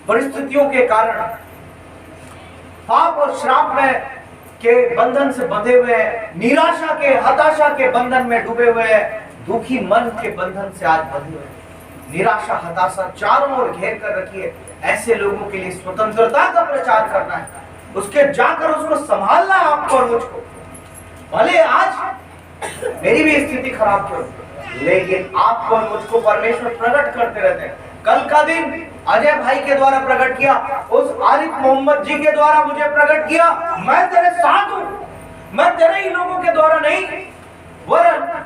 परिस्थितियों के कारण, पाप और श्राप में के बंधन से बंधे हुए हैं, निराशा के, हताशा के बंधन में डूबे हुए हैं, दुखी मन के बंधन से आज बंधे हुए हैं। निराशा, हताशा चारों ओर घेर कर रखी है। ऐसे लोगों के लिए स्वतंत्रता का प्रचार करना है, उसके जाकर उसको संभालना है आपको और मुझको। भले आज मेरी भी स्थिति खराब क्यों, लेकिन आपको और मुझको परमेश्वर प्रकट करते रहते हैं। कल का दिन अजय भाई के द्वारा प्रकट किया, उस आरिफ मोहम्मद जी के द्वारा मुझे प्रकट किया, मैं तेरे साथ हूं। मैं तेरे ही लोगों के द्वारा नहीं, वरन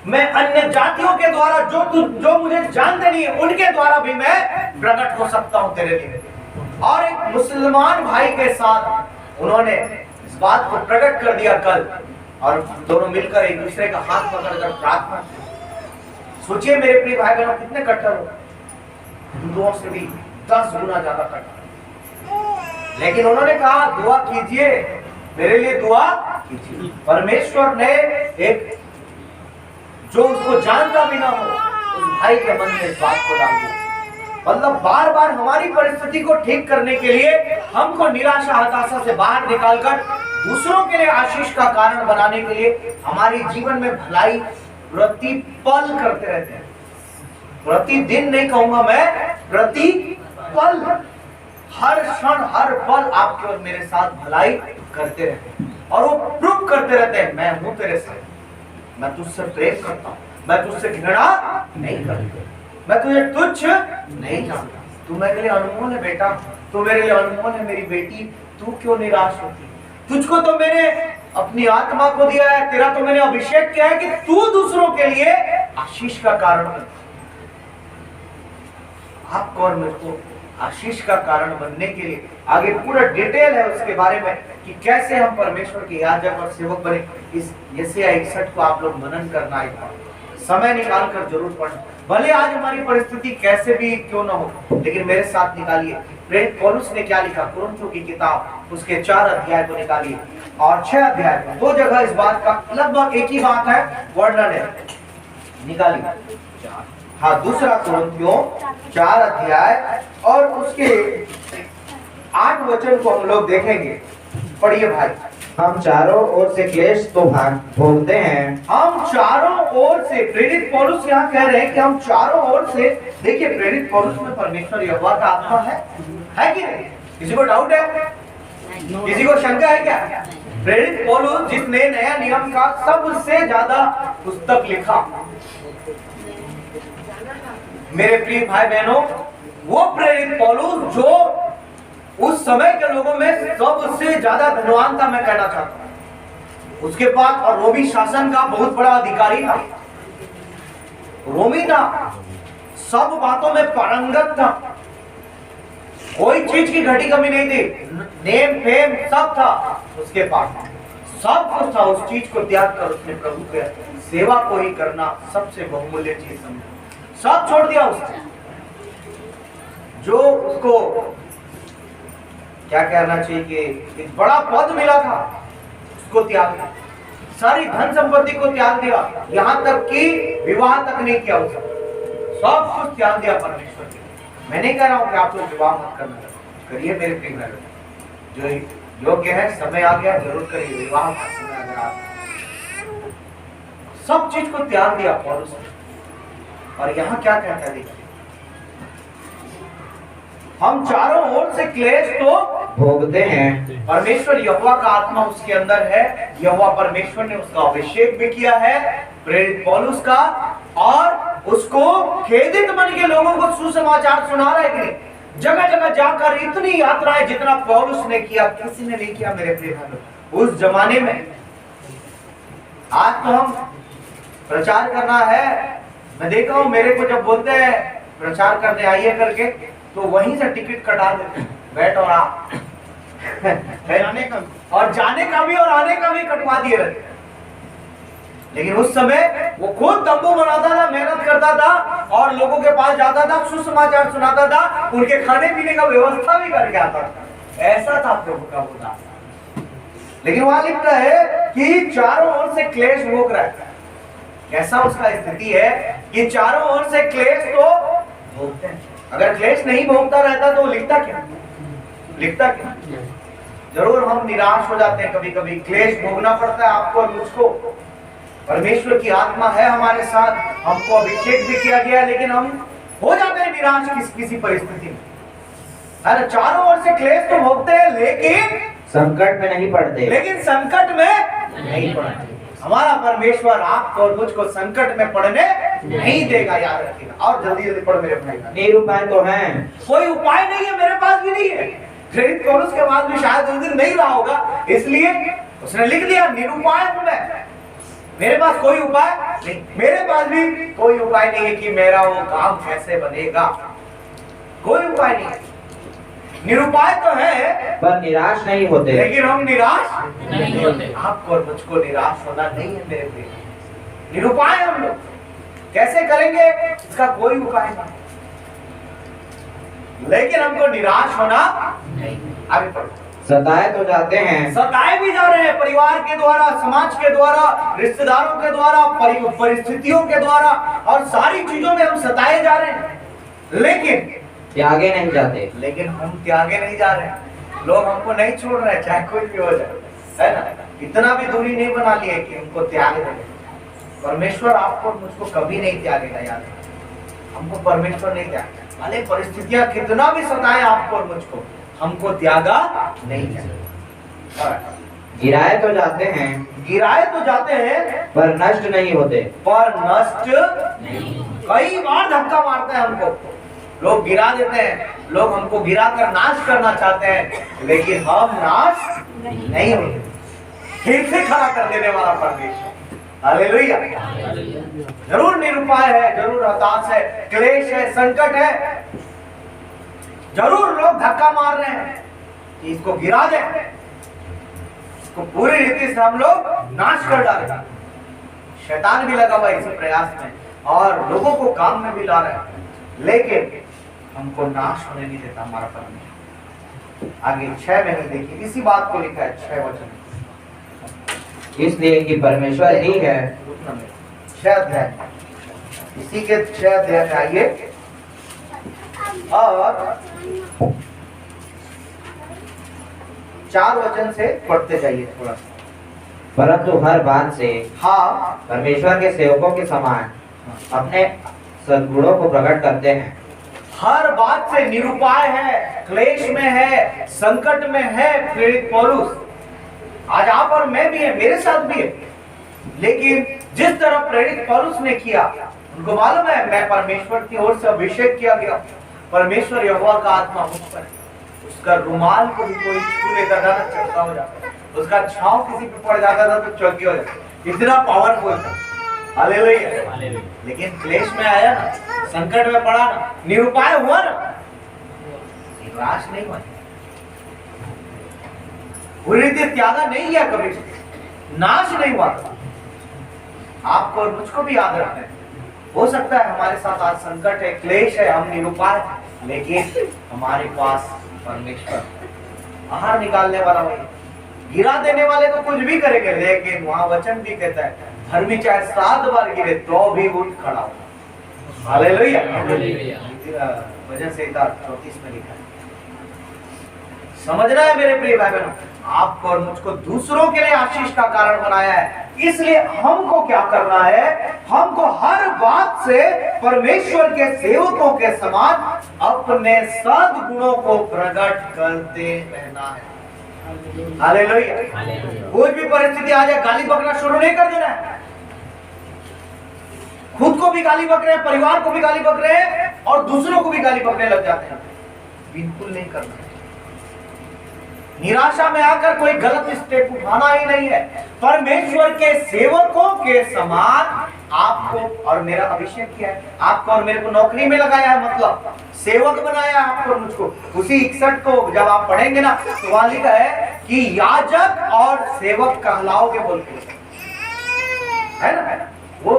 मैं अन्य जातियों के द्वारा, जो मुझे जानते नहीं है, उनके द्वारा भी मैं प्रकट हो सकता हूं तेरे लिए। और एक मुसलमान भाई के साथ उन्होंने इस बात को प्रकट कर दिया कल, और दोनों मिलकर एक दूसरे का हाथ पकड़कर प्रार्थना। सोचिए मेरे प्रिय भाई बहनों, कितने कट्टर हो, हिंदुओं से भी 10 गुना ज्यादा कट्टर। लेकिन उन्होंने कहा दुआ कीजिए, मेरे लिए दुआ कीजिए। परमेश्वर ने एक जो उसको जानता भी ना हो, उस भाई के मन में इस बात को डाल दिया। मतलब बार बार हमारी परिस्थिति को ठीक करने के लिए, हमको निराशा, हताशा से बाहर निकालकर दूसरों के लिए आशीष का कारण बनाने के लिए हमारी जीवन में भलाई प्रतिपल करते रहते हैं। प्रतिदिन नहीं कहूंगा मैं, प्रतिपल, हर क्षण हर पल आपके और मेरे साथ भलाई करते रहते हैं। और वो प्रूव करते रहते हैं, मैं हूं तेरे साथ, मैं तुझसे प्रेम करता हूं, मैं तुझसे घृणा नहीं करता, मैं तुझे तुच्छ नहीं जानता, तू मेरे लिए अनमोल है बेटा, तू मेरे लिए अनमोल है मेरी बेटी, तू क्यों निराश होती? तुझको तो मैंने अपनी आत्मा को दिया है, तेरा तो मैंने अभिषेक किया है कि तू दूसरों के लिए आशीष का कारण बन। आपको और मुझको आशीष का कारण बनने के लिए आगे पूरा डिटेल है उसके बारे में कि कैसे हम परमेश्वर के याजक और सेवक बने। इस यशायाह 61 को आप लोग मनन करना, एक समय निकाल कर जरूर पढ़ना। भले आज हमारी परिस्थिति कैसे भी क्यों ना हो, लेकिन मेरे साथ निकालिए प्रेरित पौलुस ने क्या लिखा, कुरिन्थियों की किताब उसके 4 अध्याय को निकालिए और 6 अध्याय को। 2 जगह इस बात का लगभग एक ही बात है, वर्णन है, निकालिए। हाँ, दूसरा कुरिन्थियों 4 अध्याय और उसके 8 वचन को हम लोग देखेंगे। पढ़िए भाई। हम चारों ओर से क्लेश तो भोगते हैं। हम चारों ओर से, प्रेरित पौलुस यहाँ कह रहे हैं कि हम चारों ओर से, देखिए प्रेरित पौलुस में परमेश्वर यहोवा का आत्मा है कि नहीं? किसी को डाउट है? किसी को शंका है क्या? प्रेरित पौलुस जिसने नया नियम का सबसे ज्यादा पुस्तक लिखा, मेरे प्रिय भाई बहनों, वो प्रेरित पौलुस जो उस समय के लोगों में सबसे ज्यादा धनवान था, मैं कहना चाहता हूं। उसके पास और रोमी शासन का बहुत बड़ा अधिकारी था, रोमी था, सब बातों में पारंगत था, कोई चीज की घटी कमी नहीं थी, नेम फेम सब था उसके पास, सब कुछ था। उस चीज को त्याग कर उसने प्रभु के सेवा को ही करना सबसे बहुमूल्य चीज समझा, सब छोड़ दिया उसने। जो उसको क्या कहना चाहिए कि एक बड़ा पद मिला था, उसको त्याग दिया, सारी धन संपत्ति को त्याग दिया, यहां तक कि विवाह तक नहीं किया उसने, सब कुछ त्याग दिया परमेश्वर के। मैं नहीं कह रहा हूं कि आप लोग विवाह मत करना, करिए मेरे प्रिय भाई, जो योग्य है, समय आ गया जरूर करिए विवाह का समय। अगर आप सब चीज को त्याग दिया पौलुस ने, और यहां क्या कहता है देखिए, हम चारों ओर से क्लेश तो भोगते हैं। परमेश्वर यहोवा का आत्मा उसके अंदर है, यहोवा परमेश्वर ने उसका अभिषेक भी किया है प्रेरित पौलुस का, और उसको खेदित मन के लोगों को सुसमाचार सुना रहा है कि नहीं? जगह जगह जाकर इतनी यात्राएं जितना पौलुस ने किया किसी ने नहीं किया मेरे प्रिय भाइयों उस जमाने में। आज तो हम प्रचार करना है, मैं देखा हूं मेरे को जब बोलते हैं प्रचार करने आइए करके, तो वहीं से टिकट कटा देते, बैठ और आ जाने का और जाने का भी और आने का भी कटवा दिए रहते। लेकिन उस समय वो खुद तंबू बनाता था, मेहनत करता था और लोगों के पास जाता था, सुसमाचार सुनाता था, उनके खाने पीने का व्यवस्था भी करके आता था। ऐसा था प्रभु का होता। लेकिन वहां लिखता है कि चारों ओर से क्लेश भोग रहा है। कैसा उसका स्थिति है कि चारों ओर से क्लेश तो भोगते हैं। अगर क्लेश नहीं भोगता रहता तो लिखता क्या? जरूर हम निराश हो जाते हैं, कभी कभी क्लेश भोगना पड़ता है आपको और मुझको। परमेश्वर की आत्मा है हमारे साथ, हमको अभिषेक भी किया गया, लेकिन हम हो जाते हैं निराश किसी परिस्थिति में। अरे चारों ओर से क्लेश तो भोगते हैं, लेकिन संकट में नहीं पड़ते। नहीं पड़ते। हमारा परमेश्वर आपको और मुझको संकट में पड़ने नहीं देगा, याद रखिएगा। और जल्दी जल्दी पढ़ मेरे भाई। निरुपाय तो है, कोई उपाय नहीं है, मेरे पास भी नहीं है। प्रेरित पौलुस के बाद भी शायद उस दिन नहीं रहा होगा, इसलिए उसने लिख दिया निरुपाय हूं मैं, मेरे पास कोई उपाय नहीं। मेरे पास भी कोई उपाय नहीं है कि मेरा वो काम कैसे बनेगा, कोई उपाय नहीं है। निरुपाय तो है पर निराश नहीं होते। लेकिन हम निराश नहीं होते। आपको और मुझको निराश होना नहीं है मेरे प्रिय। निरुपाय हम लोग कैसे करेंगे, इसका कोई उपाय नहीं, लेकिन हमको निराश होना नहीं। आगे बढ़ो। सताए तो जाते हैं, सताए भी जा रहे हैं, परिवार के द्वारा, समाज के द्वारा, रिश्तेदारों के द्वारा, परिस्थितियों के द्वारा, और सारी चीजों में हम सताए जा रहे हैं, लेकिन त्यागे नहीं जाते। हम त्यागे नहीं जा रहे हैं। लोग हमको नहीं छोड़ रहे हैं, चाहे कोई भी हो जाए, है ना। इतना भी दूरी नहीं बना ली है कि हमको त्याग देंगे। परमेश्वर आपको और मुझको कभी नहीं त्यागेगा, याद रखिए। हमको परमेश्वर नहीं त्यागेगा, भले परिस्थितियां कितना भी सताए आपको और मुझको, हमको त्यागा नहीं जाएगा। गिराए तो जाते हैं, पर नष्ट नहीं होते। कई बार धक्का मारते हैं हमको, लोग गिरा देते हैं, लोग हमको गिरा कर नाश करना चाहते हैं, लेकिन हम नाश नहीं होते, फिर से खड़ा कर देने वाला परमेश्वर। हालेलुया। जरूर निरुपाय है, जरूर हताश है, क्लेश है, संकट है, जरूर लोग धक्का मार रहे हैं कि इसको गिरा दे, इसको पूरी रीति से हम लोग नाश कर डालें। शैतान भी लगा हुआ इसी प्रयास में और लोगों को काम में भी ला रहा है, लेकिन हमको नाश होने नहीं देता हमारा परमेश्वर। आगे 6 में देखिए, इसी बात को लिखा है 6 वचन, इसलिए कि परमेश्वर ही है। 6 अध्याय, इसी के 6 अध्याय में आइए और 4 वचन से पढ़ते जाइए थोड़ा सा। परंतु हर बात से हाँ, परमेश्वर के सेवकों के समान अपने सद्गुणों को प्रकट करते हैं। हर बात से निरुपाय है, क्लेश में है, संकट में है प्रेरित पौलुस। आज आप और मैं भी है, मेरे साथ भी है, लेकिन जिस तरह प्रेरित पौलुस ने किया, उनको मालूम है मैं परमेश्वर की ओर से अभिषेक किया गया, परमेश्वर यहोवा का आत्मा मुझ पर है। उसका रुमाल को भी कोई छू लेता था तो चौका हो जाता, उसका छांव किसी पे पड़ जाता था तो चौकी हो जाती, इतना पावरफुल था। हालेलुया। लेकिन क्लेश में आया ना, संकट में पड़ा ना, निरुपाय हुआ ना, निराश नहीं हुआ, पूरी रीति त्यागा नहीं किया, कभी नाश नहीं हुआ। आपको और मुझको भी याद रखना है, हो सकता है हमारे साथ आज संकट है, क्लेश है, हम निरुपाय, लेकिन हमारे पास परमेश्वर बाहर निकालने वाला वही, गिरा देने वाले तो कुछ भी करेंगे, लेकिन वहां वचन भी कहता है धर्मी चाहे 7 बार गिरे तो भी उठ खड़ा हो। हालेलुया। वचन संहिता 34 में लिखा है। समझना है मेरे प्रिय भाई बहनों, आपको और मुझको दूसरों के लिए आशीष का कारण बनाया है, इसलिए हमको क्या करना है, हमको हर बात से परमेश्वर के सेवकों के समान अपने सद्गुणों को प्रकट करते रहना है। हालेलुया। कोई भी परिस्थिति आ जाए, गाली बकना शुरू नहीं कर देना है। खुद को भी गाली बक रहे हैं, परिवार को भी गाली बक रहे हैं और दूसरों को भी गाली बकने लग जाते हैं, बिल्कुल नहीं करना है। निराशा में आकर कोई गलत स्टेप उठाना ही नहीं है। परमेश्वर के सेवकों के समान आपको और मेरा अभिषेक किया है, आपको और मेरे को नौकरी में लगाया है, मतलब सेवक बनाया है आपको और मुझको। उसी 61 को जब आप पढ़ेंगे ना तो वहां लिखा है कि याजक और सेवक कहलाओगे बोलते है ना, वो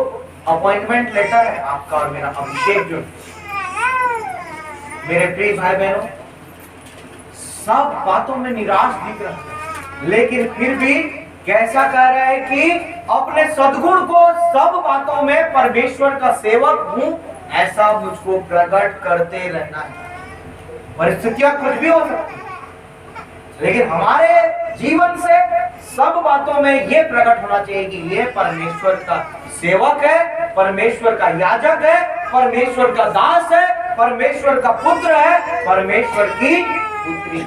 अपॉइंटमेंट लेटर है आपका और मेरा अभिषेक। जो मेरे प्रिय भाई बहनों, सब बातों में निराश दिख रहा है, लेकिन फिर भी कैसा कह रहा है कि अपने सद्गुण को सब बातों में परमेश्वर का सेवक हूं ऐसा मुझको प्रकट करते रहना है। परिस्थितियां कुछ भी हो सकती है, लेकिन हमारे जीवन से सब बातों में यह प्रकट होना चाहिए कि यह परमेश्वर का सेवक है, परमेश्वर का याजक है, परमेश्वर का दास है, परमेश्वर का पुत्र है, परमेश्वर की पुत्री।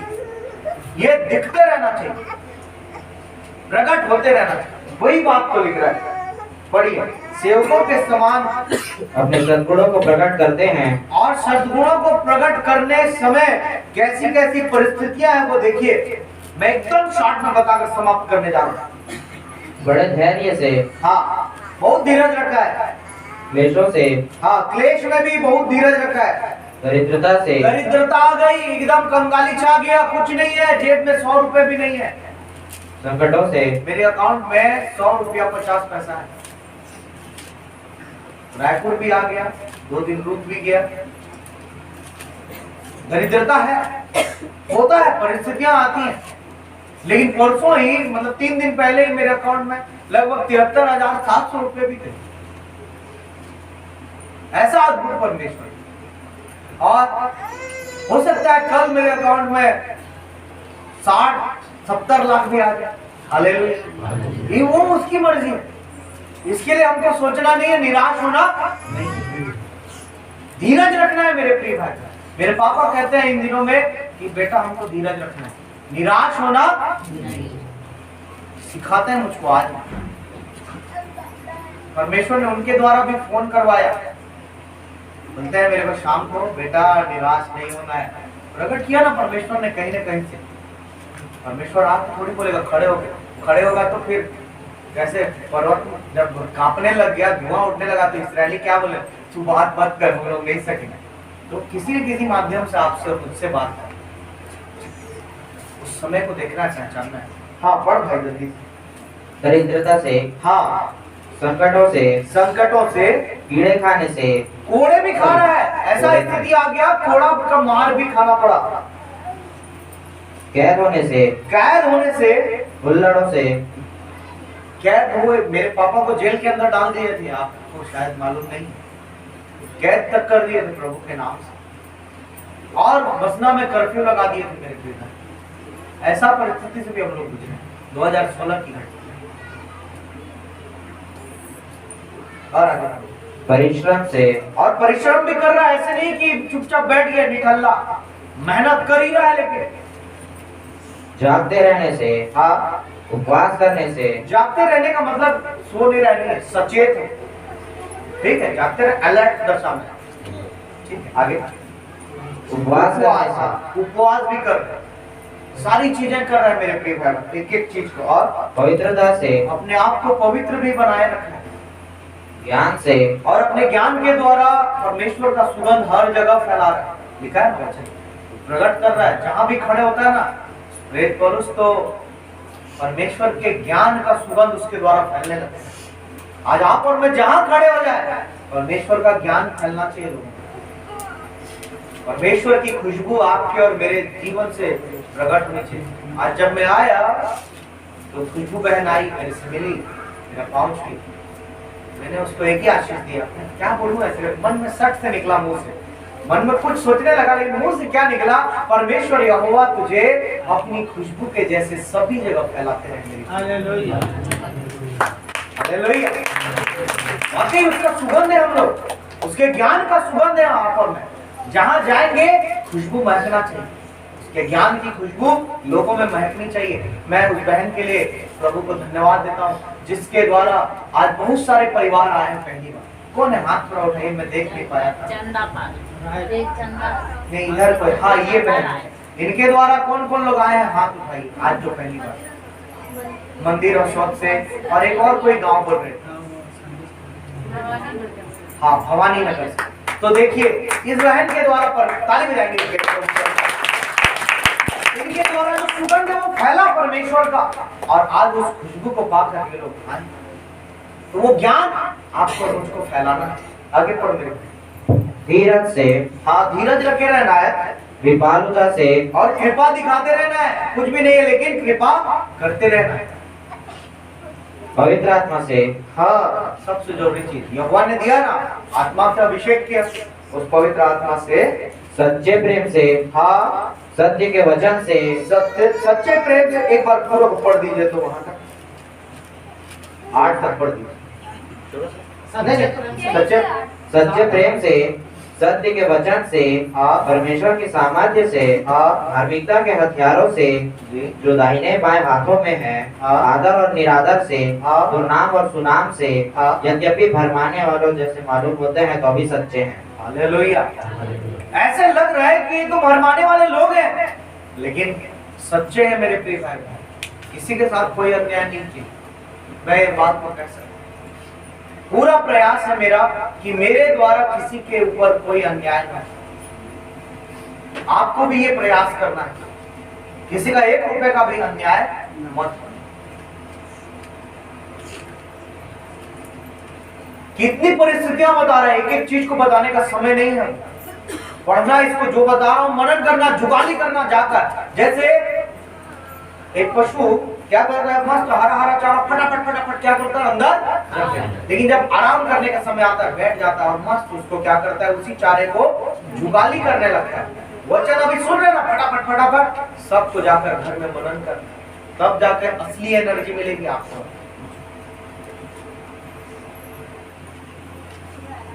ये दिखते रहना चाहिए, प्रकट होते रहना चाहिए। वही बात को लिख रहा है, पढ़िए। सेवकों के समान अपने सद्गुणों को प्रकट करते हैं, और सद्गुणों को प्रकट करने समय कैसी कैसी परिस्थितियां हैं वो देखिए। मैं एकदम शॉर्ट में बताकर समाप्त करने जा रहा हूँ। बड़े धैर्य से, हाँ, बहुत धीरज रखा है। क्लेशों से, हाँ, क्लेश में भी बहुत धीरज रखा है। दरिद्रता से, दरिद्रता आ गई, एकदम कंगाली छा गया, कुछ नहीं है, जेब में 100 रुपए भी नहीं है। संकटों से, मेरे अकाउंट में 100 रुपया 50 पैसा है। रायपुर भी आ गया, 2 दिन रुक भी गया। दरिद्रता है, होता है, परिस्थितियां आती हैं। लेकिन परसों ही, मतलब 3 दिन पहले ही मेरे अकाउंट में लगभग 73,700 रुपए भी थे। ऐसा अद्भुत परमेश्वर। और हो सकता है कल मेरे अकाउंट में 60-70 लाख भी आ जाए। हालेलुया, ये वो उसकी मर्जी है। इसके लिए हमको सोचना नहीं है, निराश होना नहीं, धीरज रखना है मेरे प्रिय भाई। मेरे पापा कहते हैं इन दिनों में कि बेटा हमको धीरज रखना है, निराश होना नहीं। सिखाते हैं मुझको आज। परमेश्वर ने उनके द्वारा भी फोन करवाया, बोलते हैं मेरे को शाम को, बेटा निराश नहीं होना है। प्रकट किया ना परमेश्वर ने कहीं ना कहीं से। परमेश्वर आपको थोड़ी बोलेगा खड़े होगा तो फिर कैसे? पर्वत जब कांपने लग गया, धुआं उठने लगा, तो इस्राएली क्या बोले? तू बात मत कर, हम लोग नहीं सकेंगे। तो किसी न किसी माध्यम से आपसे और मुझसे बात कर, उस समय को देखना चाहना है। हाँ, पढ़ भाई जल्दी। दरिद्रता से, हाँ, संकटों से, कीड़े खाने से, कोड़े भी खा रहा है। ऐसा स्थिति आ गया, कोड़ा का मार भी खाना पड़ा। कैद होने से, हुल्लड़ों से, कैद हुए। मेरे पापा को जेल के अंदर डाल दिए थे, आपको शायद मालूम नहीं, कैद तक कर दिए थे प्रभु के नाम से। और बसना में कर्फ्यू लगा दिए थे मेरे पिता। ऐसा परिस्थिति से भी हम लोग गुजरे। 2016 की घटना। और आगे परिश्रम से, और परिश्रम भी कर रहा है। ऐसे नहीं कि चुपचाप बैठ गया निठल्ला, मेहनत कर ही रहा है। लेकिन जागते रहने से, हाँ, उपवास करने से। जागते रहने का मतलब सो नहीं रहने, सचेत है, ठीक है? जागते रहे, अलर्ट दशा में, ठीक है? आगे उपवास करने से, उपवास भी कर रहे, सारी चीजें कर रहे हैं मेरे प्रिय भाई, एक एक चीज को। और पवित्रता से, अपने आप को पवित्र भी बनाए रखना, ज्ञान से, और अपने ज्ञान के द्वारा परमेश्वर का सुगंध हर जगह फैला रहा है। लिखा है ना, प्रकट कर रहा है। जहां भी खड़े होता है ना प्रेरित पौलुस, तो परमेश्वर के ज्ञान का सुगंध उसके द्वारा फैलने लगता है। आज आप और मैं जहां खड़े हो जाए, परमेश्वर का ज्ञान फैलना चाहिए लोगों को। परमेश्वर की खुशबू आपके और मेरे जीवन से प्रकट होनी चाहिए। आज जब मैं आया तो खुशबू बहन आई, मेरे से मिली, मेरा पाँव छुई, मैंने उसको एक ही आशीष दिया। क्या बोलूं, ऐसे मन में सट से निकला, मुंह से, मन में कुछ सोचने लगा, लेकिन मुंह से क्या निकला? परमेश्वर यहोवा तुझे अपनी खुशबू के जैसे सभी जगह फैलाते रहेंगे। Hallelujah, hallelujah. वाकई उसका सुगंध है, हम लोग उसके ज्ञान का सुगंध है। आप और मैं जहां जाएंगे खुशबू महकना चाहिए, उसके ज्ञान की खुशबू लोगों में महकनी चाहिए। मैं उस बहन के लिए प्रभु को धन्यवाद देता हूँ, जिसके द्वारा आज बहुत सारे परिवार आए हैं। पहली बार कौन है? हाथ थोड़ा उठाइए, मैं देख नहीं पाया था। नहीं, इधर कोई, हाँ ये बहन, इनके द्वारा कौन कौन लोग आए हैं? हाथ उठाइए आज जो पहली बार। मंदिर और शौच से, और एक और कोई गांव बोल रहे, हाँ भवानी नगर से। तो देखिए इस बहन के द्वारा, पर ताली बजाएंगे इनके द्वारा जो सुगंध है वो फैला परमेश्वर का, और आज उस खुशबू को पाकर के लोग आए। तो वो ज्ञान आपको मुझको फैलाना है। आगे पढ़ो मेरे। धीरज से, हाँ, धीरज रखे रहना है, कृपालुता से, और कृपा दिखाते रहना है। कुछ भी नहीं है लेकिन कृपा करते रहना है। पवित्र आत्मा से। हाँ, सबसे जरूरी चीज यहोवा ने दिया ना, आत्मा से अभिषेक किया, उस पवित्र आत्मा से, सच्चे प्रेम से, हाँ, सत्य के वचन से, सच्चे प्रेम से। एक बार पूरा को पढ़ दीजिए तो वहां तक 8 तक पढ़ दीजिए। नहीं, सच्चे प्रेम से, सत्य के वचन से, हाँ, परमेश्वर की सामर्थ्य से, हाँ, धार्मिकता के हथियारों से जी, जो दाहिने बाएं हाथों में है, हाँ, आदर और निरादर से, हाँ, दुर्नाम और सुनाम से, हाँ, यद्यपि भरमाने वालों जैसे मालूम होते हैं तो भी सच्चे हैं। हालेलुया। ऐसे लग रहा है कि ये तो भरमाने वाले लोग हैं, लेकिन सच्चे हैं मेरे प्रिय भाई। किसी के साथ कोई अन्याय नहीं किया, मैं ये बात को कह सकता हूं। पूरा प्रयास है मेरा कि मेरे द्वारा किसी के ऊपर कोई अन्याय ना हो। आपको भी ये प्रयास करना है, किसी का 1 रुपए का भी अन्याय मत करो। कितनी परिस्थितियां बता रहे हैं, एक एक चीज को बताने का समय नहीं है। पढ़ना, इसको जो बता रहा हूं मनन करना, जुगाली करना जाकर। जैसे एक पशु क्या करता है, मस्त हरा हरा चारा फटाफट फटाफट क्या करता है अंदर, लेकिन जब आराम करने का समय आता है बैठ जाता है और मस्त उसको क्या करता है, उसी चारे को जुगाली करने लगता है। वचन अभी सुन रहे ना, फटाफट फटाफट सबको जाकर घर में मनन करना, तब जाकर असली एनर्जी मिलेगी आपको।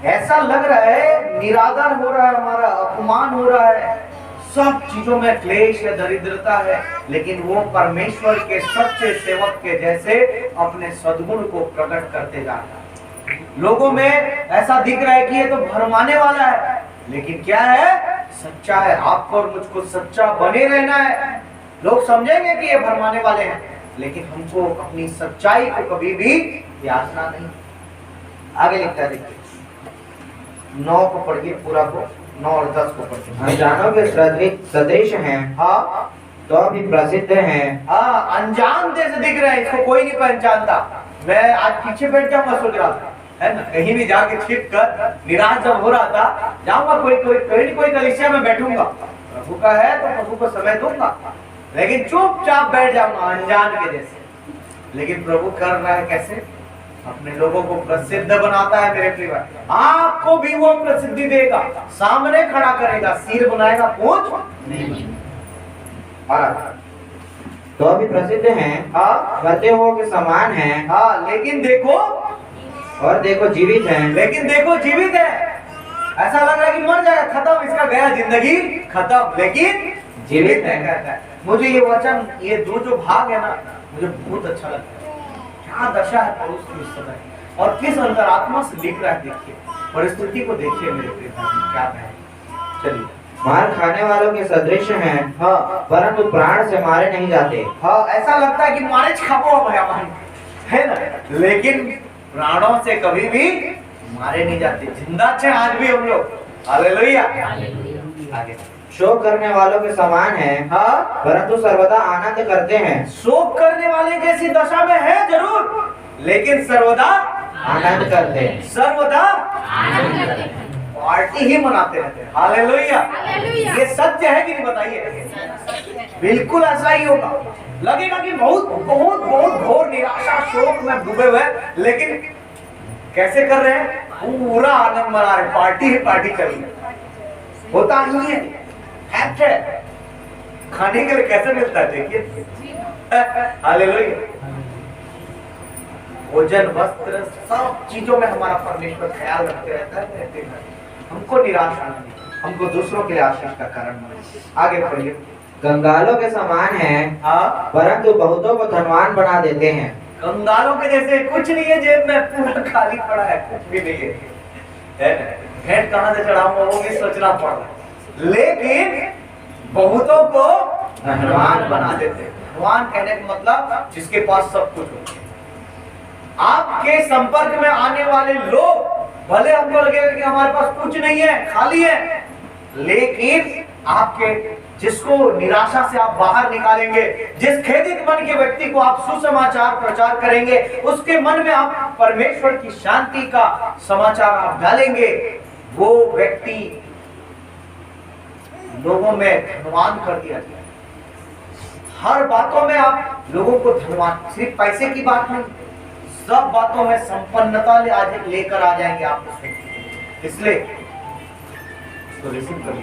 ऐसा लग रहा है निरादर हो रहा है, हमारा अपमान हो रहा है, सब चीजों में क्लेश है, दरिद्रता है, लेकिन वो परमेश्वर के सच्चे सेवक के जैसे अपने सद्गुण को प्रकट करते जा रहा है। लोगों में ऐसा दिख रहा है कि ये तो भरमाने वाला है, लेकिन क्या है, सच्चा है। आपको और मुझको सच्चा बने रहना है। लोग समझेंगे कि ये भरमाने वाले हैं, लेकिन हमको अपनी सच्चाई को कभी भी त्यागना नहीं। आगे लिखता है, देखिए 9 को पढ़िए पूरा को, 9 और 10 को पढ़िए। अनजानों के सदृश हैं, हाँ, तो भी प्रसिद्ध हैं। हाँ, अनजान जैसे दिख रहे हैं, इसको कोई नहीं पहचानता। मैं आज पीछे बैठ जाऊंगा सोच रहा था, है ना, कहीं भी जाके छिप कर निराश जब हो रहा था, जाऊंगा कोई कलीसिया में बैठूंगा, प्रभु का है तो प्रभु को समय दूंगा, लेकिन चुपचाप बैठ जाऊंगा अनजान के जैसे। लेकिन प्रभु कर रहा है कैसे, अपने लोगों को प्रसिद्ध बनाता है मेरे प्रिय। आपको भी वो प्रसिद्धि देगा, सामने खड़ा करेगा, सिर बनाएगा, पूछ नहीं। तो भी प्रसिद्ध हैं, हाँ, मरते हुओं के समान हैं, हाँ, लेकिन देखो, और देखो जीवित हैं, लेकिन देखो जीवित है। ऐसा लग रहा है कि मर जाएगा, खत्म, इसका गया जिंदगी खत्म, लेकिन जीवित है कहता है। मुझे ये वचन, ये जो भाग है ना, मुझे बहुत अच्छा लगता है। क्या दशा है पौलुस की इस समय, और किस अंतरात्मा से लिख रहा है। देखिए परिस्थिति को, देखिए मेरे प्रिय भाई क्या है। चलिए, मार खाने वालों के सदृश हैं, हाँ, परंतु प्राण से मारे नहीं जाते। हाँ, ऐसा लगता है कि मारे खाबो है ना, लेकिन प्राणों से कभी भी मारे नहीं जाते, जिंदा थे आज भी हम लोग। हालेलुया। आगे, शोक करने वालों के समान हैं, हाँ, परंतु सर्वदा आनंद करते हैं। शोक करने वाले जैसी दशा में है जरूर, लेकिन सर्वदा आनंद करते हैं, सर्वदा पार्टी ही मनाते रहते हैं। हालेलुया। ये सत्य है कि नहीं बताइए। बिल्कुल ऐसा ही होगा। लगेगा कि बहुत बहुत बहुत घोर निराशा शोक में डूबे हुए, लेकिन कैसे कर रहे हैं, पूरा आनंद मना रहे, पार्टी ही पार्टी कर रही है। होता ही है, फैक्ट है। खाने के लिए कैसे मिलता है देखिए। हालेलुया। भोजन, वस्त्र, सब चीजों में हमारा परमेश्वर ख्याल रखते रहता है। हमको निराशा नहीं, हमको दूसरों के लिए आशीष का कारण बने। आगे पढ़िए। कंगालों के समान हैं, हाँ, परंतु बहुतों को धनवान बना देते हैं। कंगालों के जैसे कुछ नहीं है जेब में, पूरा खाली पड़ा है, कुछ भी नहीं है। भेंट कहाँ से चढ़ाऊंगा वो भी सोचना पड़ रहा है, लेकिन बहुतों को धनवान बना देते हैं। धनवान कहने का मतलब जिसके पास सब कुछ हो। आपके संपर्क में आने वाले लोग, भले हमको लगेगा कि हमारे पास कुछ नहीं है, खाली है, लेकिन आपके जिसको निराशा से आप बाहर निकालेंगे, जिस खेदित मन के व्यक्ति को आप सुसमाचार प्रचार करेंगे, उसके मन में आप परमेश्वर की शांति का समाचार आप डालेंगे, वो व्यक्ति लोगों में धनवान कर दिया जाए। हर बातों में आप लोगों को धनवान, सिर्फ पैसे की बात नहीं, सब बातों में संपन्नता लेकर आ जाएंगे आप उसमें। इसलिए इसको रिसीव कर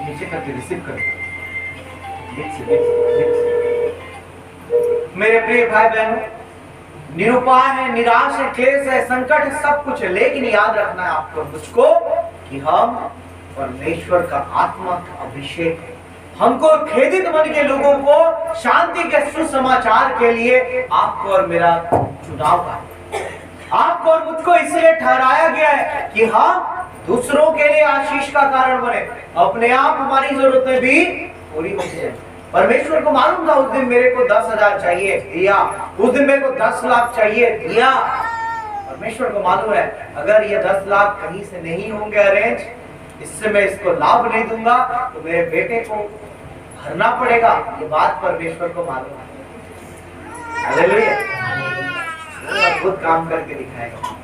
नीचे करके रिसीव कर। मेरे प्रिय भाई बहनों, निरुपाय है, निराश है, क्लेश है, संकट है, सब कुछ है, लेकिन याद रखना है आपको मुझको कि हम परमेश्वर का आत्मा का अभिषेक है। हमको खेदित मन के लोगों को शांति के सुसमाचार के लिए आपको और मेरा चुनाव है। आपको और मुझको इसलिए ठहराया गया है कि हम दूसरों के लिए आशीष का कारण बने, अपने आप हमारी जरूरतें भी पूरी हो जाए। परमेश्वर को मालूम था उस दिन मेरे को 10,000 चाहिए, दिया। उस दिन मेरे को 10 लाख चाहिए, दिया। परमेश्वर को मालूम है अगर ये 10 लाख कहीं से नहीं होंगे अरेंज, इससे मैं इसको लाभ नहीं दूंगा तो मेरे बेटे को भरना पड़ेगा। ये बात परमेश्वर को मालूम है। हालेलुया। अद्भुत काम करके दिखाएगा।